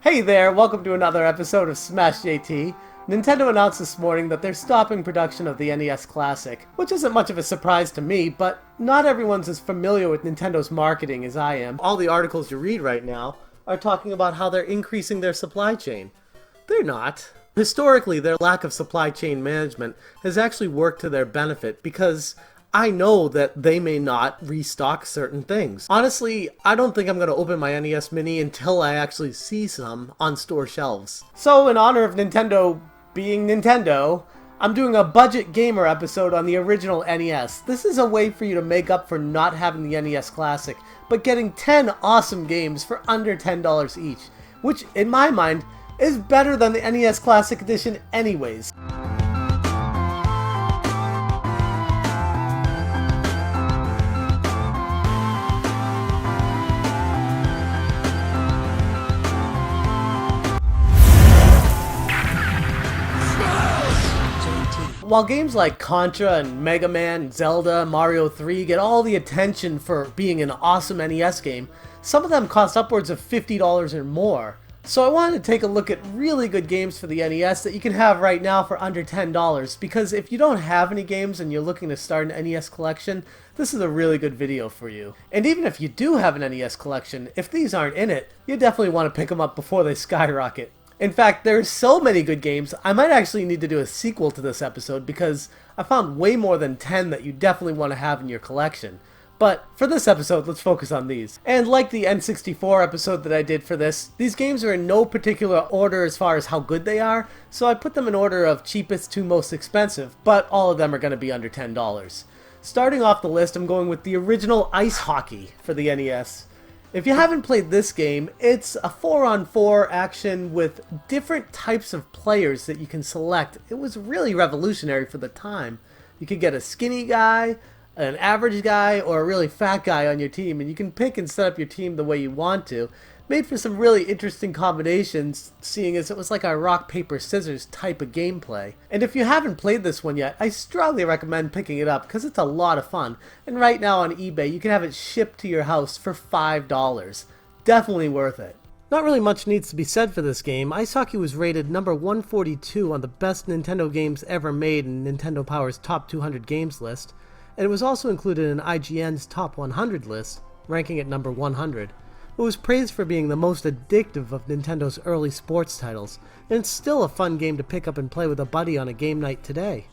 Hey there, welcome to another episode of Smash JT. Nintendo announced this morning that they're stopping production of the NES Classic, which isn't much of a surprise to me, but not everyone's as familiar with Nintendo's marketing as I am. All the articles you read right now are talking about how they're increasing their supply chain. They're not. Historically, their lack of supply chain management has actually worked to their benefit because I know that they may not restock certain things. Honestly, I don't think I'm going to open my NES Mini until I actually see some on store shelves. So in honor of Nintendo being Nintendo, I'm doing a budget gamer episode on the original NES. This is a way for you to make up for not having the NES Classic, but getting 10 awesome games for under $10 each, which in my mind is better than the NES Classic Edition anyways. While games like Contra and Mega Man, Zelda, Mario 3 get all the attention for being an awesome NES game, some of them cost upwards of $50 or more. So I wanted to take a look at really good games for the NES that you can have right now for under $10, because if you don't have any games and you're looking to start an NES collection, this is a really good video for you. And even if you do have an NES collection, if these aren't in it, you definitely want to pick them up before they skyrocket. In fact, there's so many good games, I might actually need to do a sequel to this episode because I found way more than 10 that you definitely want to have in your collection. But for this episode, let's focus on these. And like the N64 episode that I did for this, these games are in no particular order as far as how good they are, so I put them in order of cheapest to most expensive, but all of them are going to be under $10. Starting off the list, I'm going with the original Ice Hockey for the NES. If you haven't played this game, it's a 4-on-4 action with different types of players that you can select. It was really revolutionary for the time. You could get a skinny guy, an average guy, or a really fat guy on your team, and you can pick and set up your team the way you want to. Made for some really interesting combinations, seeing as it was like a rock, paper, scissors type of gameplay. And if you haven't played this one yet, I strongly recommend picking it up because it's a lot of fun. And right now on eBay, you can have it shipped to your house for $5. Definitely worth it. Not really much needs to be said for this game. Ice Hockey was rated number 142 on the best Nintendo games ever made in Nintendo Power's top 200 games list, and it was also included in IGN's top 100 list, ranking at number 100. It was praised for being the most addictive of Nintendo's early sports titles, and it's still a fun game to pick up and play with a buddy on a game night today.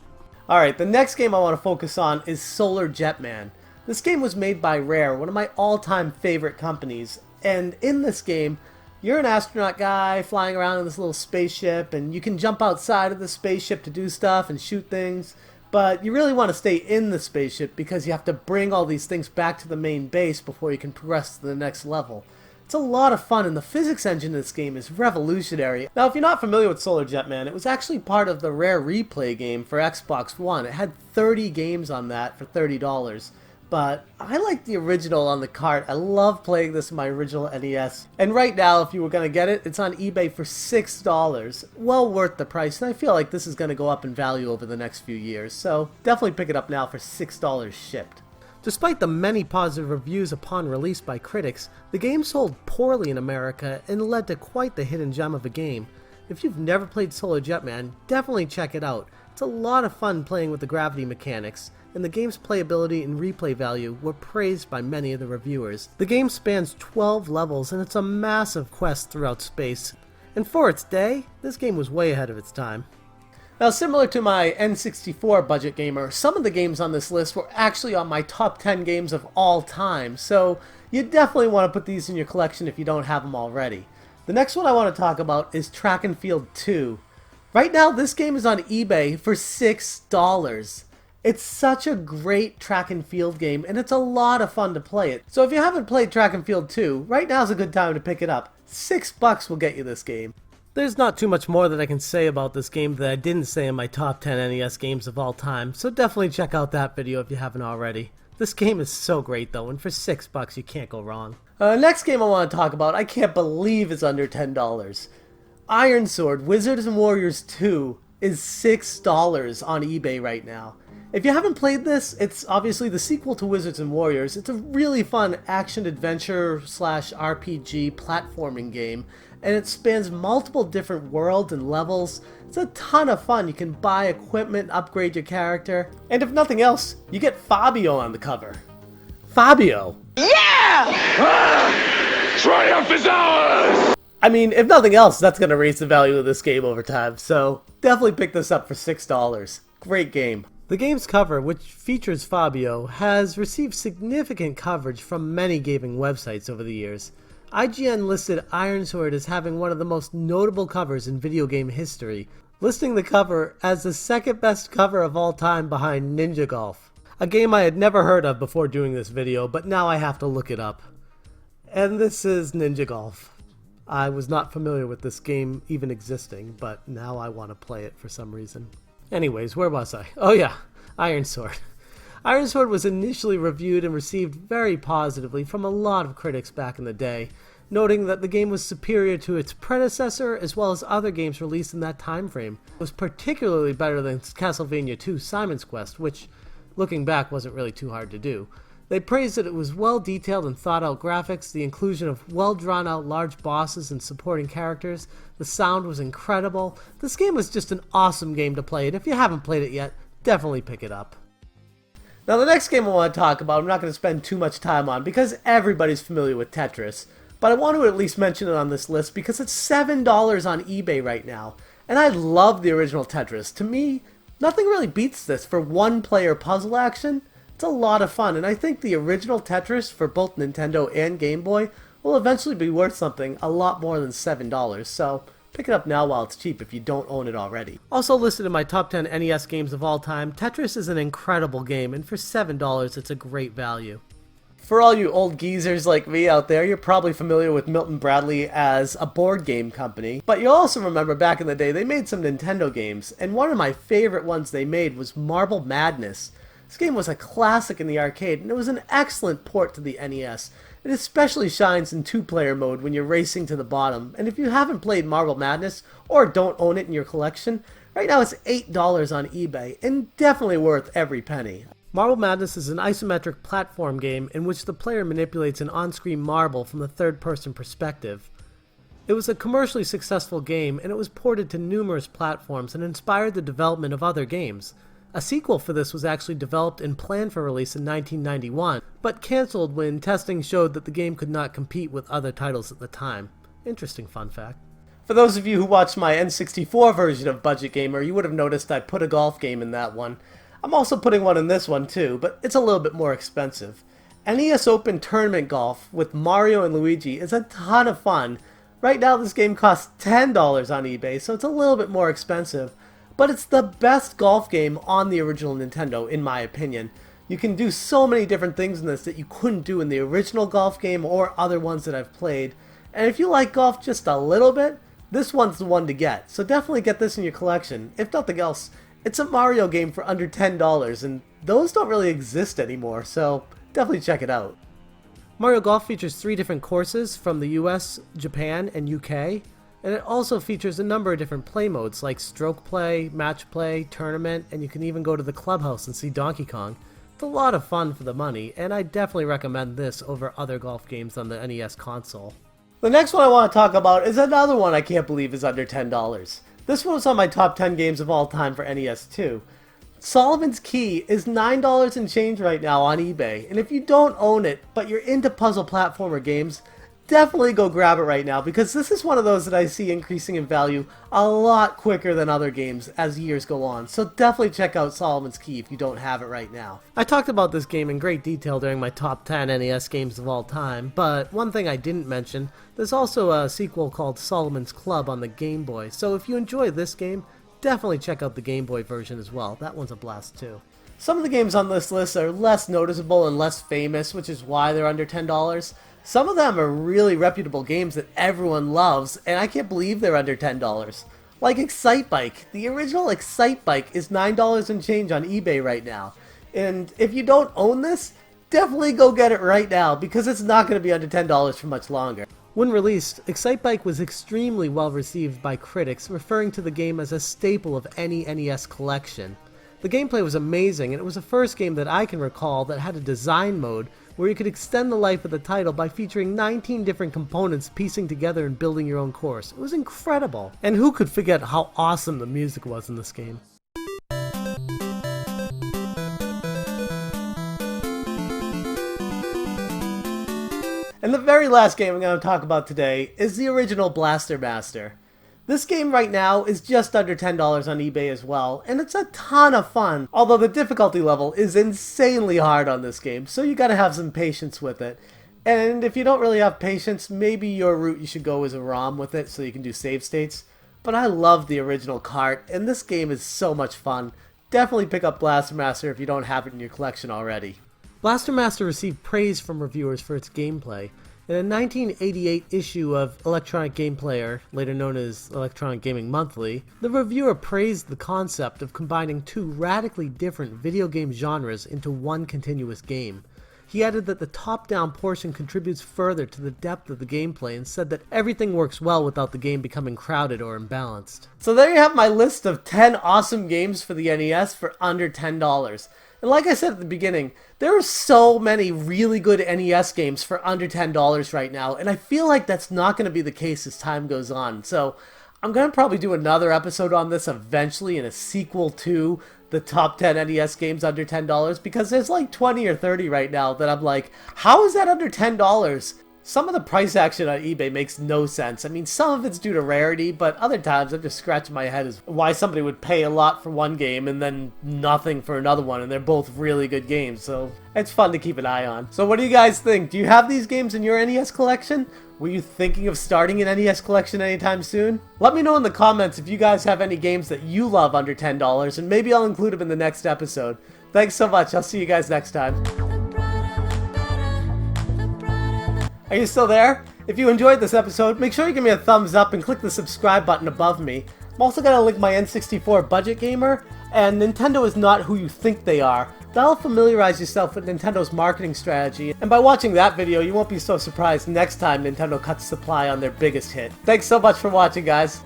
Alright, the next game I want to focus on is Solar Jetman. This game was made by Rare, one of my all-time favorite companies, and in this game, you're an astronaut guy flying around in this little spaceship, and you can jump outside of the spaceship to do stuff and shoot things, but you really want to stay in the spaceship because you have to bring all these things back to the main base before you can progress to the next level. It's a lot of fun, and the physics engine in this game is revolutionary. Now, if you're not familiar with Solar Jetman, it was actually part of the Rare Replay game for Xbox One. It had 30 games on that for $30. But I like the original on the cart. I love playing this in my original NES. And right now, if you were going to get it, it's on eBay for $6. Well worth the price, and I feel like this is going to go up in value over the next few years. So definitely pick it up now for $6 shipped. Despite the many positive reviews upon release by critics, the game sold poorly in America and led to quite the hidden gem of a game. If you've never played Solar Jetman, definitely check it out. It's a lot of fun playing with the gravity mechanics, and the game's playability and replay value were praised by many of the reviewers. The game spans 12 levels, and it's a massive quest throughout space. And for its day, this game was way ahead of its time. Now, similar to my N64 budget gamer, some of the games on this list were actually on my top 10 games of all time, so you definitely want to put these in your collection if you don't have them already. The next one I want to talk about is Track and Field 2. Right now, this game is on eBay for $6. It's such a great track and field game, and it's a lot of fun to play it. So if you haven't played Track and Field 2, right now's a good time to pick it up. $6 will get you this game. There's not too much more that I can say about this game that I didn't say in my top 10 NES games of all time, so definitely check out that video if you haven't already. This game is so great though, and for $6 you can't go wrong. Next game I want to talk about, I can't believe is under $10. Iron Sword Wizards and Warriors 2 is $6 on eBay right now. If you haven't played this, it's obviously the sequel to Wizards and Warriors. It's a really fun action-adventure/RPG platforming game, and it spans multiple different worlds and levels. It's a ton of fun. You can buy equipment, upgrade your character, and if nothing else, you get Fabio on the cover. Fabio! Yeah! Triumph is ours! I mean, if nothing else, that's going to raise the value of this game over time, so definitely pick this up for $6. Great game. The game's cover, which features Fabio, has received significant coverage from many gaming websites over the years. IGN listed Iron Sword as having one of the most notable covers in video game history, listing the cover as the second best cover of all time behind Ninja Golf, a game I had never heard of before doing this video, but now I have to look it up. And this is Ninja Golf. I was not familiar with this game even existing, but now I want to play it for some reason. Anyways, where was I? Oh yeah, Iron Sword. Iron Sword was initially reviewed and received very positively from a lot of critics back in the day, noting that the game was superior to its predecessor as well as other games released in that time frame. It was particularly better than Castlevania II Simon's Quest, which, looking back, wasn't really too hard to do. They praised that it was well-detailed and thought-out graphics, the inclusion of well-drawn-out large bosses and supporting characters, the sound was incredible. This game was just an awesome game to play, and if you haven't played it yet, definitely pick it up. Now the next game I want to talk about, I'm not going to spend too much time on because everybody's familiar with Tetris, but I want to at least mention it on this list because it's $7 on eBay right now, and I love the original Tetris. To me, nothing really beats this for one-player puzzle action. It's a lot of fun, and I think the original Tetris for both Nintendo and Game Boy will eventually be worth something a lot more than $7, so pick it up now while it's cheap if you don't own it already. Also listed in my top 10 NES games of all time, Tetris is an incredible game, and for $7 it's a great value. For all you old geezers like me out there, you're probably familiar with Milton Bradley as a board game company, but you'll also remember back in the day they made some Nintendo games, and one of my favorite ones they made was Marble Madness. This game was a classic in the arcade, and it was an excellent port to the NES. It especially shines in two-player mode when you're racing to the bottom, and if you haven't played Marble Madness, or don't own it in your collection, right now it's $8 on eBay, and definitely worth every penny. Marble Madness is an isometric platform game in which the player manipulates an on-screen marble from the third-person perspective. It was a commercially successful game, and it was ported to numerous platforms and inspired the development of other games. A sequel for this was actually developed and planned for release in 1991, but cancelled when testing showed that the game could not compete with other titles at the time. Interesting fun fact. For those of you who watched my N64 version of Budget Gamer, you would have noticed I put a golf game in that one. I'm also putting one in this one too, but it's a little bit more expensive. NES Open Tournament Golf with Mario and Luigi is a ton of fun. Right now this game costs $10 on eBay, so it's a little bit more expensive. But it's the best golf game on the original Nintendo, in my opinion. You can do so many different things in this that you couldn't do in the original golf game or other ones that I've played. And if you like golf just a little bit, this one's the one to get. So definitely get this in your collection. If nothing else, it's a Mario game for under $10, and those don't really exist anymore, so definitely check it out. Mario Golf features 3 different courses from the US, Japan, and UK. And it also features a number of different play modes like stroke play, match play, tournament, and you can even go to the clubhouse and see Donkey Kong. It's a lot of fun for the money, and I definitely recommend this over other golf games on the NES console. The next one I want to talk about is another one I can't believe is under $10. This one was on my top 10 games of all time for NES too. Solomon's Key is $9 and change right now on eBay, and if you don't own it, but you're into puzzle platformer games, definitely go grab it right now because this is one of those that I see increasing in value a lot quicker than other games as years go on. So definitely check out Solomon's Key if you don't have it right now. I talked about this game in great detail during my top 10 NES games of all time, but one thing I didn't mention, there's also a sequel called Solomon's Club on the Game Boy. So if you enjoy this game, definitely check out the Game Boy version as well. That one's a blast too. Some of the games on this list are less noticeable and less famous, which is why they're under $10. Some of them are really reputable games that everyone loves, and I can't believe they're under $10. Like Excitebike. The original Excitebike is $9 and change on eBay right now. And if you don't own this, definitely go get it right now because it's not going to be under $10 for much longer. When released, Excitebike was extremely well received by critics, referring to the game as a staple of any NES collection. The gameplay was amazing, and it was the first game that I can recall that had a design mode where you could extend the life of the title by featuring 19 different components piecing together and building your own course. It was incredible. And who could forget how awesome the music was in this game? And the very last game I'm going to talk about today is the original Blaster Master. This game right now is just under $10 on eBay as well, and it's a ton of fun, although the difficulty level is insanely hard on this game, so you gotta have some patience with it. And if you don't really have patience, maybe your route you should go is a ROM with it so you can do save states. But I love the original cart, and this game is so much fun. Definitely pick up Blaster Master if you don't have it in your collection already. Blaster Master received praise from reviewers for its gameplay. In a 1988 issue of Electronic Game Player, later known as Electronic Gaming Monthly, the reviewer praised the concept of combining two radically different video game genres into one continuous game. He added that the top-down portion contributes further to the depth of the gameplay and said that everything works well without the game becoming crowded or imbalanced. So there you have my list of 10 awesome games for the NES for under $10. And like I said at the beginning, there are so many really good NES games for under $10 right now, and I feel like that's not going to be the case as time goes on. So I'm going to probably do another episode on this eventually in a sequel to the top 10 NES games under $10, because there's like 20 or 30 right now that I'm like, how is that under $10? Some of the price action on eBay makes no sense. I mean, some of it's due to rarity, but other times I'm just scratching my head as why somebody would pay a lot for one game and then nothing for another one, and they're both really good games, so it's fun to keep an eye on. So what do you guys think? Do you have these games in your NES collection? Were you thinking of starting an NES collection anytime soon? Let me know in the comments if you guys have any games that you love under $10, and maybe I'll include them in the next episode. Thanks so much. I'll see you guys next time. Are you still there? If you enjoyed this episode, make sure you give me a thumbs up and click the subscribe button above me. I'm also going to link my N64 Budget Gamer, and Nintendo is not who you think they are. That'll familiarize yourself with Nintendo's marketing strategy, and by watching that video, you won't be so surprised next time Nintendo cuts supply on their biggest hit. Thanks so much for watching, guys.